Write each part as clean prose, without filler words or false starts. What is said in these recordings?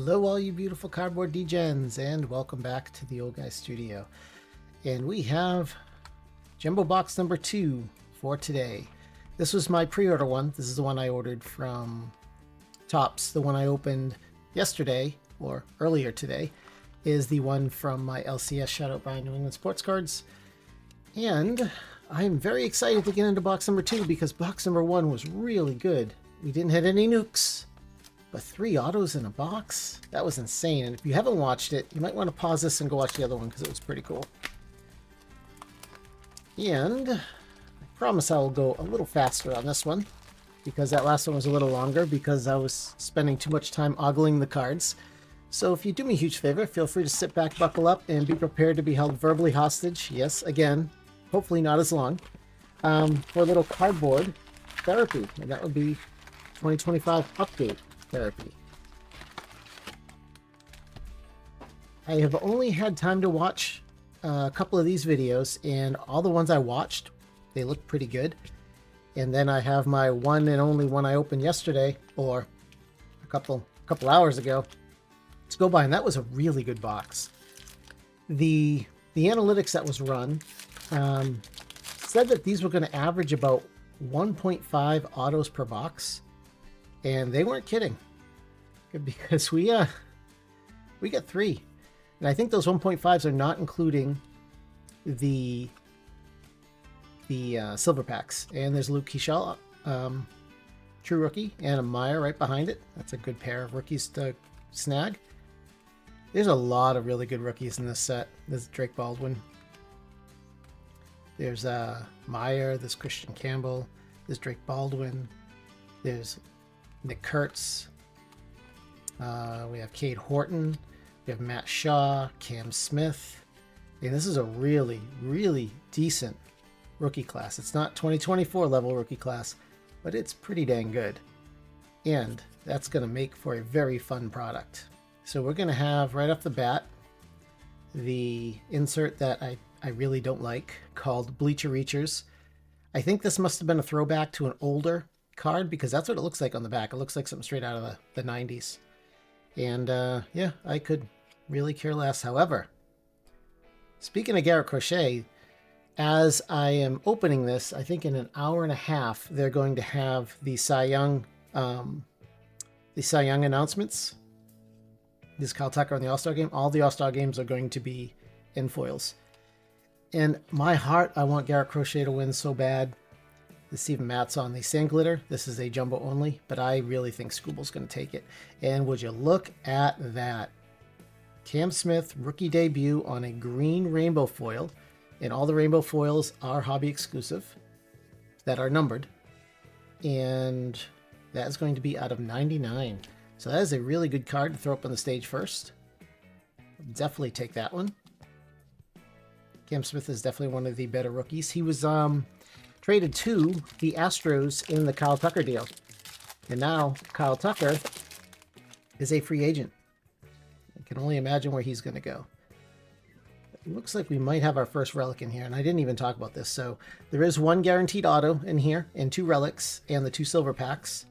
Hello all you beautiful cardboard degens, and welcome back to the Old Guy Studio. And we have Jumbo Box number 2 for today. This was my pre-order one. This is the one I ordered from Topps. The one I opened yesterday, or earlier today, is the one from my LCS Shoutout by New England Sports Cards. And I'm very excited to get into box number 2 because box number 1 was really good. We didn't hit any nukes. But 3 autos in a box? That was insane. And if you haven't watched it, you might want to pause this and go watch the other one because it was pretty cool. And I promise I will go a little faster on this one because that last one was a little longer because I was spending too much time ogling the cards. So if you do me a huge favor, feel free to sit back, buckle up, and be prepared to be held verbally hostage. Yes, again, hopefully not as long. For a little cardboard therapy. And that would be 2025 update therapy. I have only had time to watch a couple of these videos, and all the ones I watched, they look pretty good. And then I have my one and only one I opened yesterday, or a couple hours ago, to go by, and that was a really good box. The analytics that was run said that these were going to average about 1.5 autos per box. And they weren't kidding, because we got 3, and I think those 1.5s are not including the silver packs. And there's Luke Keishel, true rookie, and a Meyer right behind it. That's a good pair of rookies to snag. There's a lot of really good rookies in this set. There's Drake Baldwin. There's Meyer. There's Christian Campbell. There's Drake Baldwin. There's Nick Kurtz. We have Cade Horton. We have Matt Shaw, Cam Smith. And this is a really, really decent rookie class. It's not 2024 level rookie class, but it's pretty dang good. And that's going to make for a very fun product. So we're going to have right off the bat the insert that I really don't like, called Bleacher Reachers. I think this must have been a throwback to an older card, because that's what it looks like on the back. It looks like something straight out of the 90s. And yeah, I could really care less. However, speaking of Garrett Crochet, as I am opening this, I think in an hour and a half, they're going to have the Cy Young announcements. This is Kyle Tucker on the All-Star Game. All the All-Star Games are going to be in foils. And my heart, I want Garrett Crochet to win so bad. The Steven Matz on the Sand Glitter. This is a jumbo only, but I really think Scooble's going to take it. And would you look at that? Cam Smith, rookie debut on a green rainbow foil. And all the rainbow foils are hobby exclusive that are numbered. And that is going to be out of 99. So that is a really good card to throw up on the stage first. Definitely take that one. Cam Smith is definitely one of the better rookies. He was traded to the Astros in the Kyle Tucker deal. And now Kyle Tucker is a free agent. I can only imagine where he's going to go. It looks like we might have our first relic in here, and I didn't even talk about this. So there is 1 guaranteed auto in here, and 2 relics, and the 2 silver packs.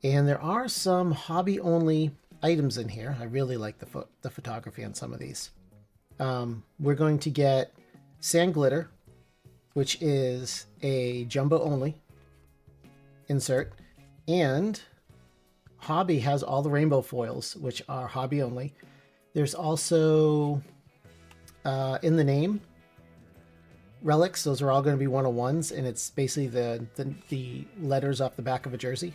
And there are some hobby-only items in here. I really like the photography on some of these. We're going to get Sand Glitter, which is a jumbo only insert, and Hobby has all the rainbow foils, which are hobby only. There's also in the name relics. Those are all going to be 101s, and it's basically the letters off the back of a jersey.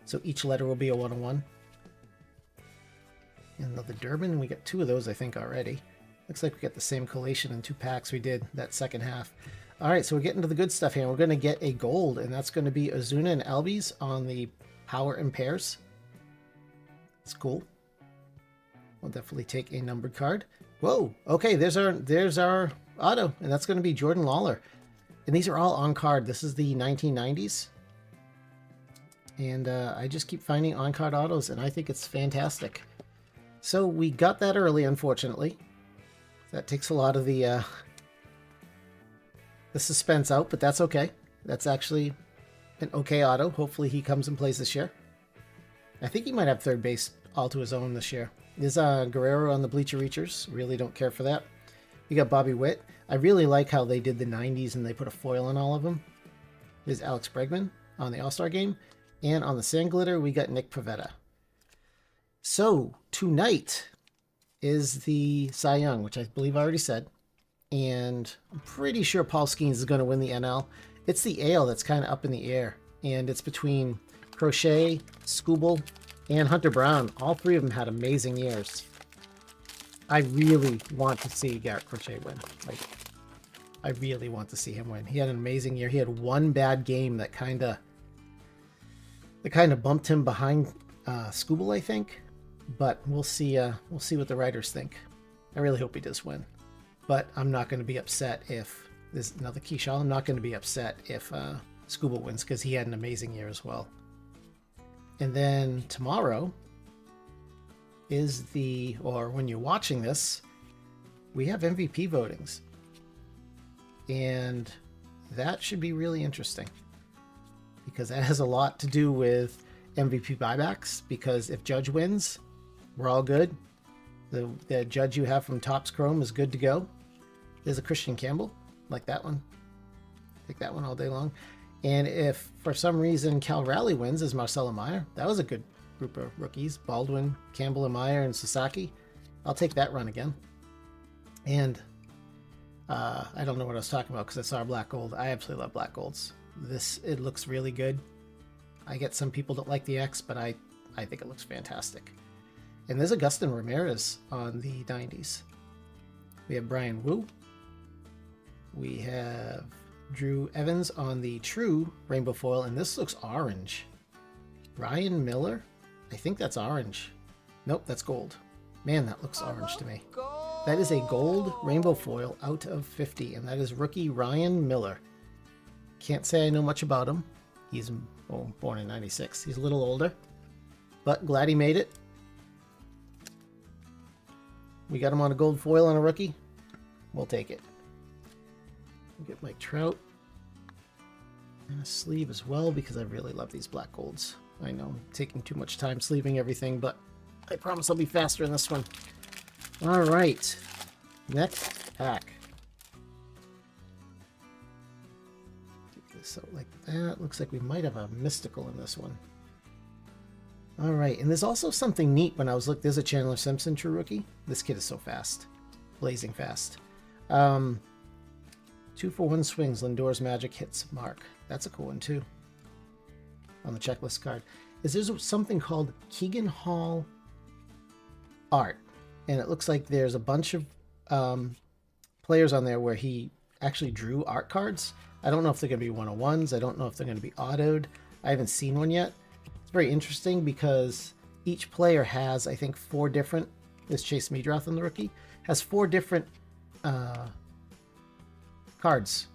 So each letter will be a 101. And the Durbin, we got 2 of those, I think, already. Looks like we got the same collation in 2 packs we did that second half. All right, so we're getting to the good stuff here. We're going to get a gold, and that's going to be Ozuna and Albies on the power and pairs. It's cool. We'll definitely take a numbered card. Whoa, okay, there's our auto, and that's going to be Jordan Lawler. And these are all on card. This is the 1990s. And I just keep finding on-card autos, and I think it's fantastic. So we got that early, unfortunately. That takes a lot of the suspense out, but that's okay. That's actually an okay auto. Hopefully he comes and plays this year. I think he might have third base all to his own this year. There's Guerrero on the Bleacher Reachers. Really don't care for that. We got Bobby Witt. I really like how they did the 90s and they put a foil on all of them. There's Alex Bregman on the All-Star Game. And on the Sand Glitter, we got Nick Pivetta. So, tonight is the Cy Young, which I believe I already said. And I'm pretty sure Paul Skeens is going to win the NL. It's the AL that's kind of up in the air. And it's between Crochet, Scooble, and Hunter Brown. All three of them had amazing years. I really want to see Garrett Crochet win. Like, I really want to see him win. He had an amazing year. He had one bad game that kind of bumped him behind Scooble, I think. But we'll see. We'll see what the writers think. I really hope he does win. But I'm not going to be upset if there's another Keyshawn. I'm not going to be upset if Scooble wins because he had an amazing year as well. And then tomorrow is or when you're watching this, we have MVP votings. And that should be really interesting because that has a lot to do with MVP buybacks. Because if Judge wins, we're all good. The Judge you have from Topps Chrome is good to go. There's a Christian Campbell, like that one. Take that one all day long. And if for some reason Cal Raleigh wins as Marcelo Meyer, that was a good group of rookies. Baldwin, Campbell and Meyer and Sasaki. I'll take that run again. And I don't know what I was talking about because I saw black gold. I absolutely love black golds. It looks really good. I get some people that like the X, but I think it looks fantastic. And there's Augustin Ramirez on the 90s. We have Brian Wu. We have Drew Evans on the true rainbow foil, and this looks orange. Ryan Miller, I think that's orange. Nope, that's gold. Man, that looks orange to me. That is a gold rainbow foil out of 50, and that is rookie Ryan Miller. Can't say I know much about him. He's born in 96. He's a little older, but glad he made it. We got him on a gold foil on a rookie. We'll take it. We'll get Mike Trout and a sleeve as well because I really love these black golds. I know I'm taking too much time sleeving everything, but I promise I'll be faster in this one. All right, next pack. Take this out like that. Looks like we might have a mystical in this one. All right, and there's also something neat when I was looking. There's a Chandler Simpson true rookie. This kid is so fast, blazing fast. 2-for-1 swings, Lindor's Magic hits mark. That's a cool one too. On the checklist card, there's something called Keegan Hall art, and it looks like there's a bunch of players on there where he actually drew art cards. I don't know if they're going to be 101s. I don't know if they're going to be autoed. I haven't seen one yet. It's very interesting because each player has, I think, 4 different. This Chase Meadroth on the rookie has 4 different cards.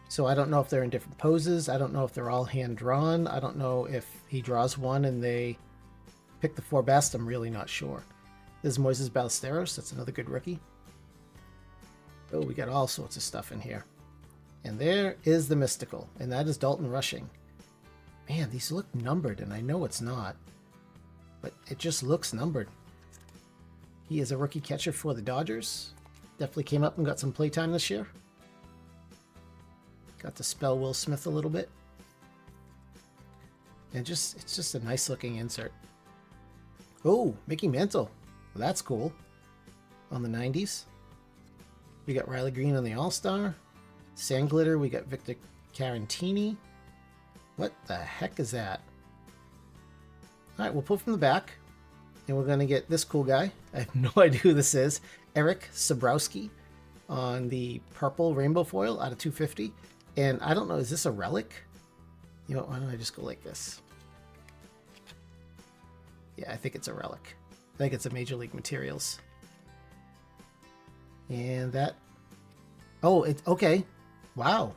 So I don't know if they're in different poses. I don't know if they're all hand drawn. I don't know if he draws one and they pick the 4 best. I'm really not sure. There's Moises Ballesteros. That's another good rookie. Oh, we got all sorts of stuff in here. And there is the mystical, and that is Dalton Rushing. Man, these look numbered, and I know it's not, but it just looks numbered. He is a rookie catcher for the Dodgers. Definitely came up and got some playtime this year. Got to spell Will Smith a little bit. And it's just a nice looking insert. Oh, Mickey Mantle. Well, that's cool. On the 90s. We got Riley Green on the All-Star. Sand Glitter, we got Victor Carantini. What the heck is that? All right, we'll pull from the back. And we're going to get this cool guy. I have no idea who this is. Eric Sabrowski on the purple rainbow foil out of 250. And I don't know, is this a relic? You know, why don't I just go like this? Yeah, I think it's a relic. I think it's a Major League Materials. And that... Oh, okay. Wow.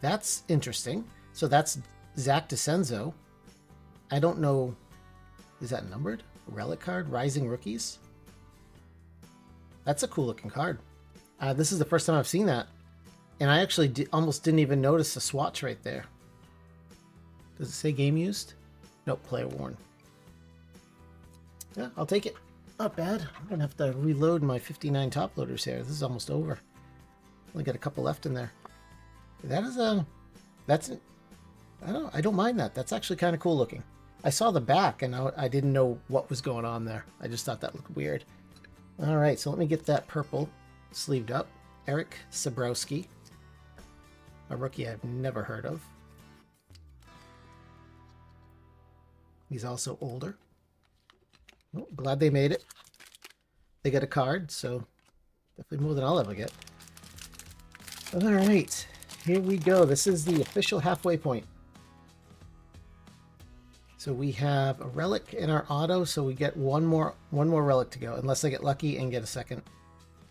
That's interesting. So that's Zach Dezenzo. I don't know... Is that numbered? A relic card? Rising Rookies? That's a cool looking card. This is the first time I've seen that. And I actually almost didn't even notice the swatch right there. Does it say game used? Nope, player worn. Yeah, I'll take it. Not bad. I'm going to have to reload my 59 top loaders here. This is almost over. Only got a couple left in there. That is I don't mind that. That's actually kind of cool looking. I saw the back and I didn't know what was going on there. I just thought that looked weird. All right, so let me get that purple sleeved up. Eric Sabrowski, a rookie I've never heard of. He's also older. Oh, glad they made it. They get a card, so definitely more than I'll ever get. All right, here we go. This is the official halfway point. So we have a relic in our auto, so we get one more relic to go, unless I get lucky and get a second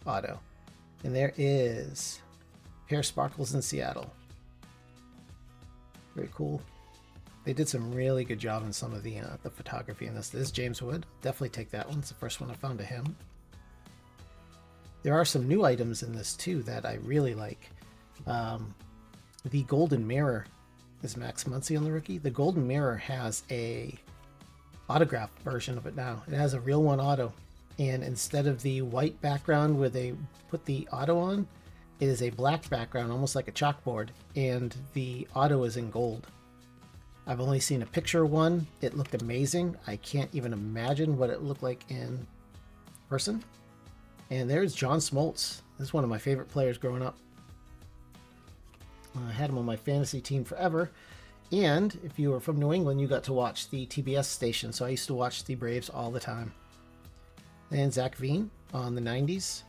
auto. And there is Pair Sparkles in Seattle. Very cool. They did some really good job in some of the photography in this. This is James Wood. Definitely take that one. It's the first one I found of him. There are some new items in this too that I really like. The Golden Mirror is Max Muncy on the rookie. The Golden Mirror has a autograph version of it now. It has a real one auto, and instead of the white background where they put the auto on, it is a black background, almost like a chalkboard, and the auto is in gold. I've only seen a picture one. It looked amazing. I can't even imagine what it looked like in person. And there's John Smoltz. This is one of my favorite players growing up. I had him on my fantasy team forever. And if you were from New England, you got to watch the TBS station. So I used to watch the Braves all the time. And Zach Veen on the 90s.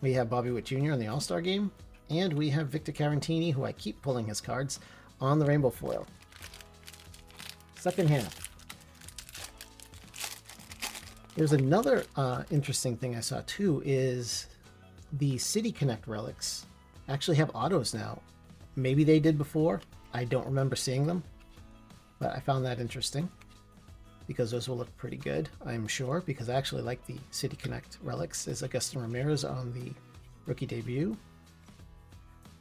We have Bobby Witt Jr. on the All-Star game. And we have Victor Carantini, who I keep pulling his cards, on the rainbow foil. Second half. There's another interesting thing I saw too, is the City Connect relics actually have autos now. Maybe they did before. I don't remember seeing them, but I found that interesting because those will look pretty good, I'm sure, because I actually like the City Connect relics. Is Augustin Ramirez on the rookie debut.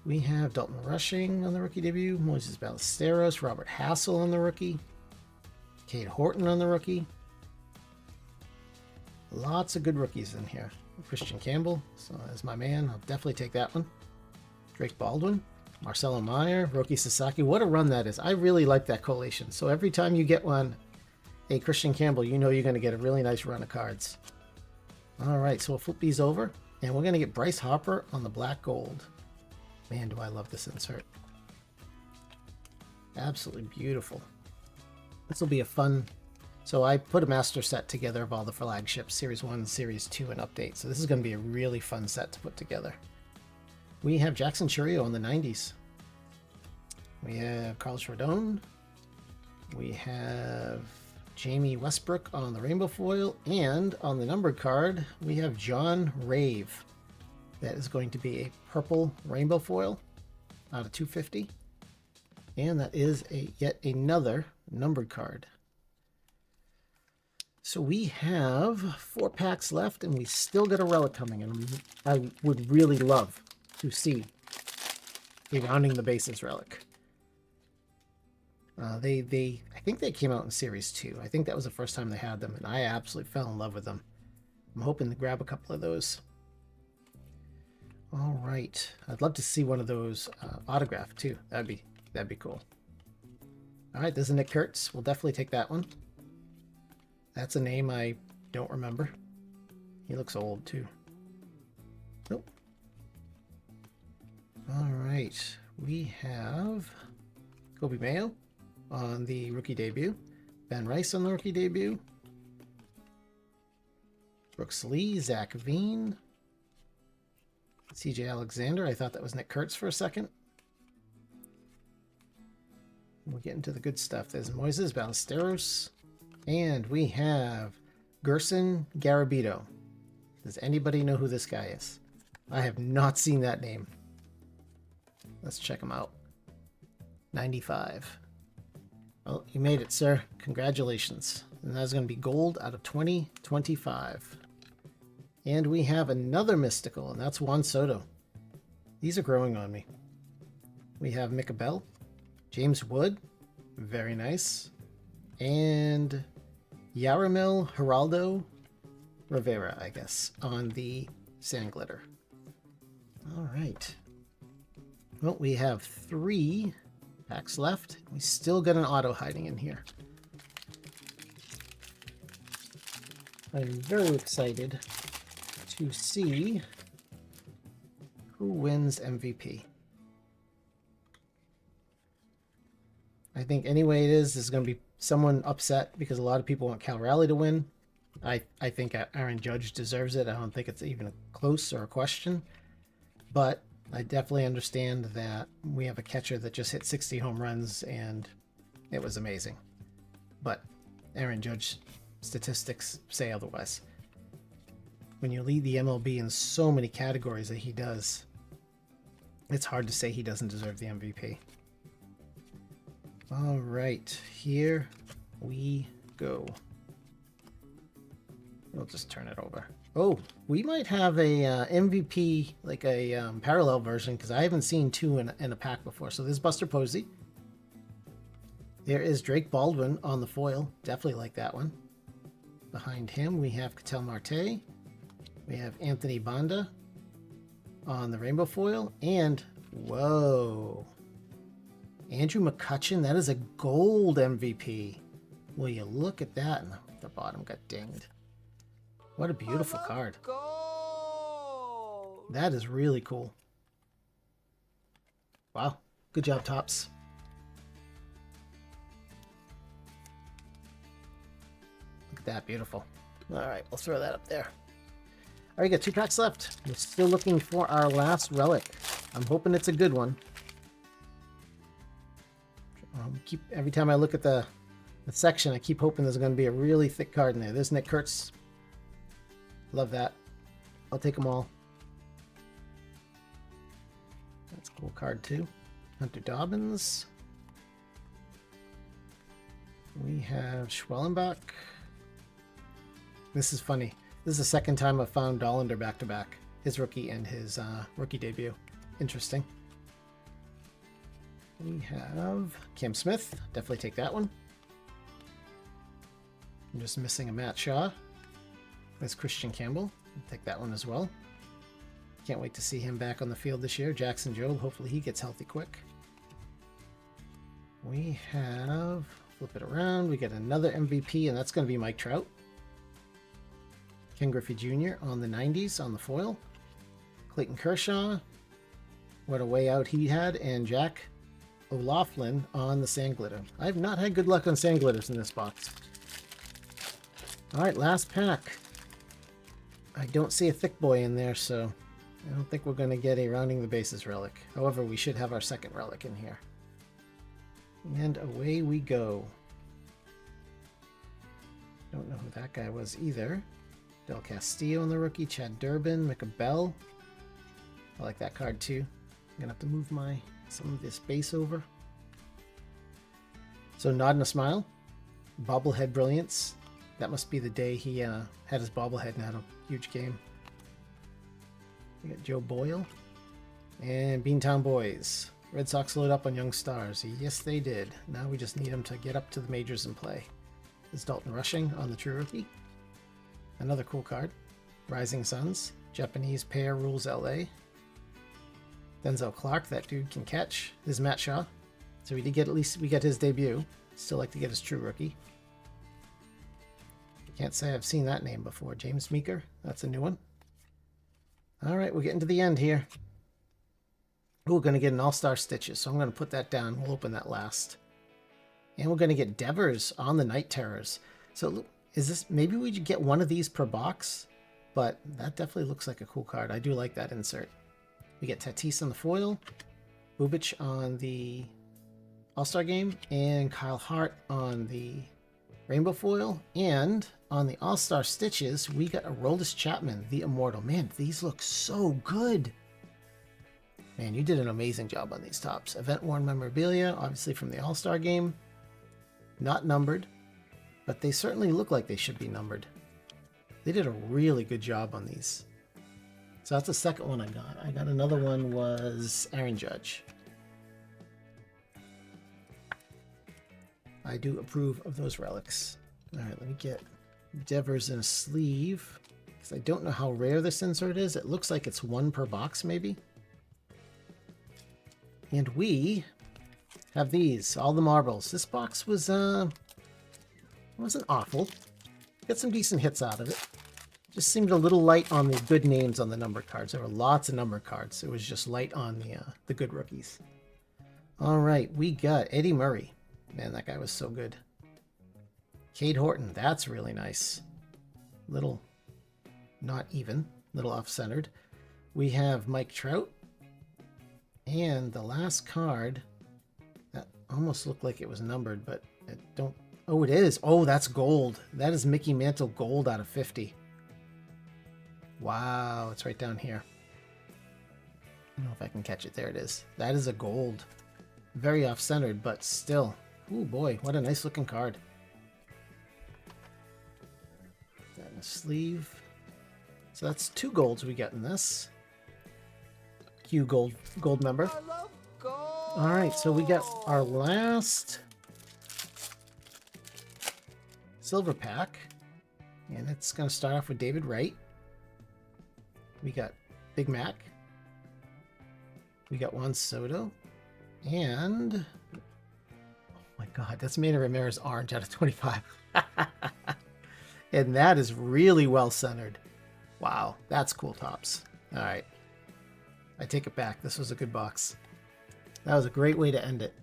We have Dalton Rushing on the rookie debut, Moises Ballesteros, Robert Hassel on the rookie, Cade Horton on the rookie. Lots of good rookies in here. Christian Campbell, so that's my man. I'll definitely take that one. Drake Baldwin, Marcelo Meyer, Roki Sasaki. What a run that is. I really like that collation. So every time you get one, a Christian Campbell, you know you're going to get a really nice run of cards. All right, so we'll flip these over, and we're going to get Bryce Harper on the black gold. Man, do I love this insert. Absolutely beautiful. This will be a fun... So I put a master set together of all the flagships, Series 1, Series 2, and Update. So this is going to be a really fun set to put together. We have Jackson Chourio on the 90s. We have Carlos Rodon. We have Jamie Westbrook on the rainbow foil. And on the numbered card, we have John Rave. That is going to be a purple rainbow foil out of 250. And that is yet another numbered card. So we have 4 packs left, and we still got a relic coming, and I would really love to see a rounding the bases relic. I think they came out in Series 2. I think that was the first time they had them, and I absolutely fell in love with them. I'm hoping to grab a couple of those. All right, I'd love to see one of those autographed too. That'd be cool. All right, there's a Nick Kurtz. We'll definitely take that one. That's a name I don't remember. He looks old too. Nope. All right, we have Kobe Mayo on the rookie debut, Ben Rice on the rookie debut, Brooks Lee, Zach Veen, CJ Alexander. I thought that was Nick Kurtz for a second. We're getting to the good stuff. There's Moises Ballesteros, and we have Gerson Garabito. Does anybody know who this guy is? I have not seen that name. Let's check him out. 95. Well, you made it, sir. Congratulations. And that's going to be gold out of 2025. And we have another mystical, and that's Juan Soto. These are growing on me. We have Micah Bell, James Wood, very nice, and Yaramil Geraldo Rivera, I guess, on the Sand Glitter. All right. Well, we have 3 packs left. We still got an auto hiding in here. I'm very excited to see who wins MVP. I think any way it is, there's going to be someone upset because a lot of people want Cal Raleigh to win. I think Aaron Judge deserves it. I don't think it's even close or a question. But I definitely understand that we have a catcher that just hit 60 home runs and it was amazing. But Aaron Judge statistics say otherwise. When you lead the MLB in so many categories that he does, it's hard to say he doesn't deserve the MVP. All right, here we go. We'll just turn it over. Oh, we might have a MVP, like a parallel version, because I haven't seen 2 in a pack before. So there's Buster Posey. There is Drake Baldwin on the foil. Definitely like that one. Behind him, we have Ketel Marte. We have Anthony Banda on the rainbow foil. And, whoa, Andrew McCutchen. That is a gold MVP. Will you look at that? And the bottom got dinged. What a beautiful card. That is really cool. Wow. Good job, Topps. Look at that. Beautiful. All right. We'll throw that up there. All right. Got 2 packs left. We're still looking for our last relic. I'm hoping it's a good one. Every time I look at the section, I keep hoping there's going to be a really thick card in there. There's Nick Kurtz. Love that. I'll take them all. That's a cool card too. Hunter Dobbins. We have Schwellenbach. This is funny. This is the second time I've found Dollander back-to-back. His rookie and his rookie debut. Interesting. We have Cam Smith. Definitely take that one. I'm just missing a Matt Shaw. There's Christian Campbell. I'll take that one as well. Can't wait to see him back on the field this year. Jackson Jobe. Hopefully he gets healthy quick. We have... Flip it around. We get another MVP, and that's going to be Mike Trout. Ken Griffey Jr. on the 90s on the foil. Clayton Kershaw. What a way out he had. And Jack O'Loughlin on the Sand Glitter. I have not had good luck on Sand Glitters in this box. All right, last pack. I don't see a thick boy in there, so I don't think we're going to get a rounding the bases relic. However, we should have our second relic in here. And away we go. Don't know who that guy was either. Del Castillo on the rookie, Chad Durbin, Micah Bell. I like that card too. I'm gonna have to move some of this base over. So Nod and a Smile, Bobblehead Brilliance. That must be the day he had his bobblehead and had a huge game. We got Joe Boyle and Beantown Boys. Red Sox load up on young stars. Yes, they did. Now we just need them to get up to the majors and play. There's Dalton Rushing on the True Rookie. Another cool card. Rising Suns. Japanese pair rules LA. Denzel Clark, that dude can catch. This is Matt Shaw. So we did get, at least we get his debut. Still like to get his True Rookie. Can't say I've seen that name before. James Meeker. That's a new one. All right, we're getting to the end here. We're going to get an All-Star Stitches, so I'm going to put that down. We'll open that last. And we're going to get Devers on the Night Terrors. So is this, maybe we should get one of these per box, but that definitely looks like a cool card. I do like that insert. We get Tatis on the foil, Bubic on the All-Star Game, and Kyle Hart on the Rainbow foil, and on the All-Star Stitches, we got Aroldis Chapman, the Immortal. Man, these look so good. Man, you did an amazing job on these tops. Event-worn memorabilia, obviously from the All-Star Game. Not numbered, but they certainly look like they should be numbered. They did a really good job on these. So that's the second one I got. I got another one was Aaron Judge. I do approve of those relics. All right, let me get Devers in a sleeve, because I don't know how rare this insert is. It looks like it's 1 per box, maybe. And we have these, all the marbles. This box was, wasn't awful. Got some decent hits out of it. Just seemed a little light on the good names on the number cards. There were lots of number cards. It was just light on the good rookies. All right, we got Eddie Murray. Man, that guy was so good. Cade Horton, that's really nice. Little not even, little off-centered. We have Mike Trout. And the last card, that almost looked like it was numbered, but it don't. Oh, it is. Oh, that's gold. That is Mickey Mantle gold out of 50. Wow, it's right down here. I don't know if I can catch it. There it is. That is a gold. Very off-centered, but still. Oh boy, what a nice looking card. That in a sleeve. So that's 2 golds we got in this. Q gold member. I love gold. All right, so we got our last silver pack, and it's going to start off with David Wright. We got Big Mac. We got Juan Soto, and oh my God, that's Manny Ramirez orange out of 25. And that is really well centered. Wow, that's cool, Tops. All right. I take it back. This was a good box. That was a great way to end it.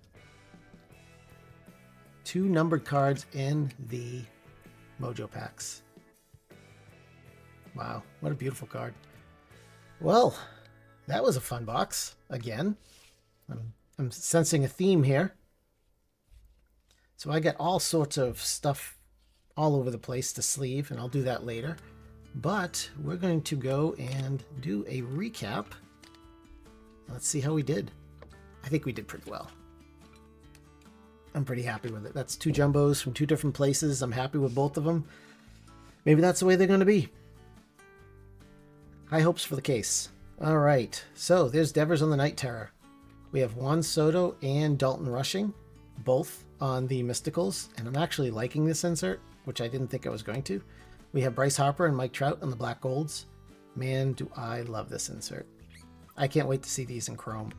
2 numbered cards in the Mojo packs. Wow, what a beautiful card. Well, that was a fun box. Again, I'm sensing a theme here. So I got all sorts of stuff all over the place to sleeve, and I'll do that later. But we're going to go and do a recap. Let's see how we did. I think we did pretty well. I'm pretty happy with it. That's 2 jumbos from 2 different places. I'm happy with both of them. Maybe that's the way they're going to be. High hopes for the case. All right. So there's Devers on the Night Terror. We have Juan Soto and Dalton rushing, both on the Mysticals. And I'm actually liking this insert, which I didn't think I was going to. We have Bryce Harper and Mike Trout on the Black Golds. Man, do I love this insert. I can't wait to see these in Chrome.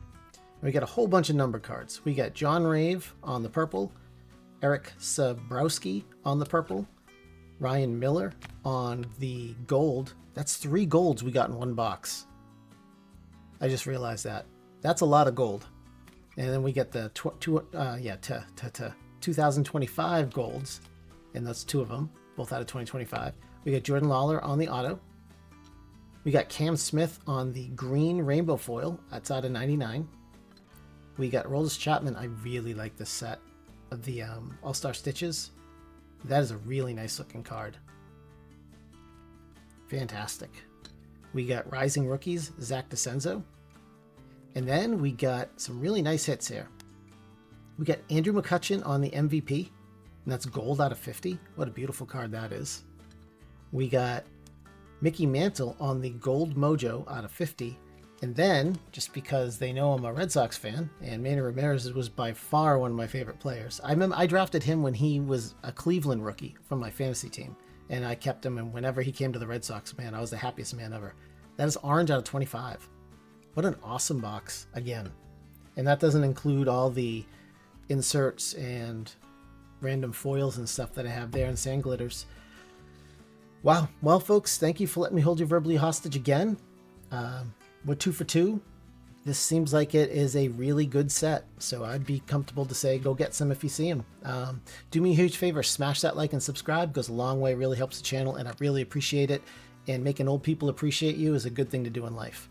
We got a whole bunch of number cards. We got John Rave on the purple, Eric Sabrowski on the purple, Ryan Miller on the gold. That's 3 golds we got in one box. I just realized that. That's a lot of gold. And then we get the 2025 golds, and that's 2 of them, both out of 2025. We got Jordan Lawler on the auto. We got Cam Smith on the green rainbow foil. That's out of 99. We got Aroldis Chapman. I really like this set of the All-Star Stitches. That is a really nice looking card. Fantastic. We got Rising Rookies, Zach Dezenzo. And then we got some really nice hits here. We got Andrew McCutchen on the MVP. And that's gold out of 50. What a beautiful card that is. We got Mickey Mantle on the gold Mojo out of 50. And then, just because they know I'm a Red Sox fan, and Manny Ramirez was by far one of my favorite players. I remember I drafted him when he was a Cleveland rookie from my fantasy team. And I kept him, and whenever he came to the Red Sox, man, I was the happiest man ever. That is orange out of 25. What an awesome box, again. And that doesn't include all the inserts and random foils and stuff that I have there and sand glitters. Wow. Well, folks, thank you for letting me hold you verbally hostage again. We're 2 for 2. This seems like it is a really good set, so I'd be comfortable to say go get some if you see them. Do me a huge favor, smash that like and subscribe. Goes a long way, really helps the channel, and I really appreciate it. And making old people appreciate you is a good thing to do in life.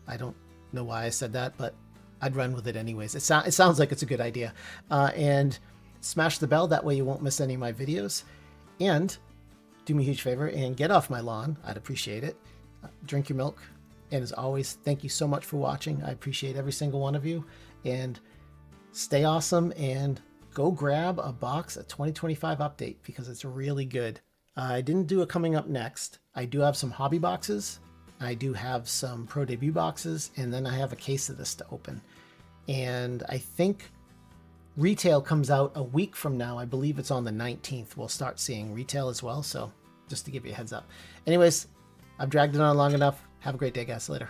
I don't know why I said that, but I'd run with it anyways. It sounds like it's a good idea. And smash the bell, that way you won't miss any of my videos. And do me a huge favor and get off my lawn. I'd appreciate it. Drink your milk. And as always, thank you so much for watching. I appreciate every single one of you. And stay awesome and go grab a box of 2025 update because it's really good. I didn't do a coming up next. I do have some hobby boxes. I do have some pro debut boxes. And then I have a case of this to open. And I think retail comes out a week from now. I believe it's on the 19th. We'll start seeing retail as well. So just to give you a heads up. Anyways, I've dragged it on long enough. Have a great day, guys. Later.